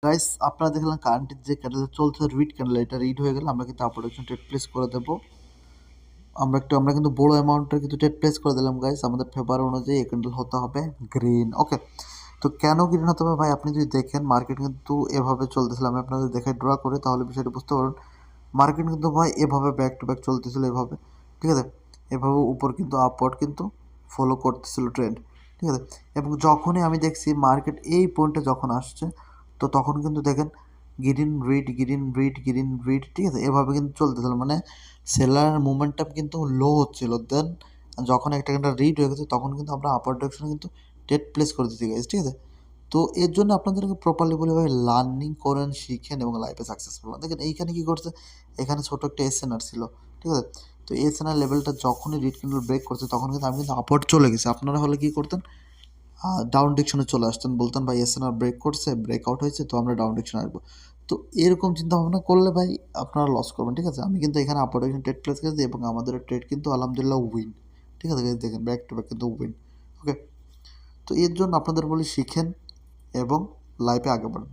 Guys আপনারা দেখলেন কারেন্টের যে ক্যান্ডেল চলছে রিড ক্যান্ডেল, এটা রিড হয়ে গেলে আমরা কিন্তু আপার অপশন ট্রেড প্লেস করে দেবো। আমরা কিন্তু বড় অ্যামাউন্টের কিন্তু ট্রেড প্লেস করে দিলাম গাইস। আমাদের ফেভার অনুযায়ী এই ক্যান্ডেল হতে হবে গ্রিন। ওকে, তো কেন গ্রিন হতে হবে ভাই, আপনি যদি দেখেন মার্কেট কিন্তু এভাবে চলতেছিল, আমি আপনাদের দেখে ড্র করে তাহলে বিষয়টা বুঝতে পারুন। মার্কেট কিন্তু ভাই এভাবে ব্যাক টু ব্যাক চলতেছিল এভাবে, ঠিক আছে, এভাবে উপর কিন্তু আপওয়ার্ড কিন্তু ফলো করতেছিল ট্রেন্ড, ঠিক আছে। এবং যখনই আমি দেখছি মার্কেট এই পয়েন্টে যখন আসছে, তো তখন কিন্তু দেখেন green read green read green read, ঠিক আছে, এভাবে কিন্তু চলতেছিল, মানে সেলার মোমেন্টাম কিন্তু লো হচ্ছিল। দেন যখন একটা রিড হয়ে গেছে তখন কিন্তু আমরা আপার ডিরেকশনে কিন্তু ট্রেড প্লেস করে দিতে গেছি, ঠিক আছে। তো এর জন্য আপনাদেরকে প্রপারলি বলে ভাই লার্নিং করেন, শিখেন এবং লাইফে সাকসেসফুল হন। দেখেন এইখানে কী করছে, এখানে ছোটো একটা এসএনআর ছিল, ঠিক আছে। তো এসএনআর লেভেলটা যখনই রিড ক্যান্ডেল ব্রেক করছে তখন কিন্তু আমি কিন্তু আপওয়ার্ড চলে গেছি। আপনারা হলে কী করতেন, ডাউন ডিরেকশনে চলে আসতেন, বলতেন ভাই এসএনআর ব্রেক করছে, ব্রেকআউট হয়েছে, তো আমরা ডাউন ডিরেকশনে আসবো। তো এরকম চিন্তা ভাবনা করলে ভাই আপনারা লস করবেন, ঠিক আছে। আমি কিন্তু এখানে আপওয়ার্ড ডিরেকশন ট্রেড প্লেস করেছি এবং আমাদের ট্রেড কিন্তু আলহামদুলিল্লাহ উইন, ঠিক আছে। দেখেন ব্যাক টু ব্যাক কিন্তু উইন। ওকে, তো এর জন্য আপনাদের বলি শিখেন এবং লাইফে আগে বাড়ুন।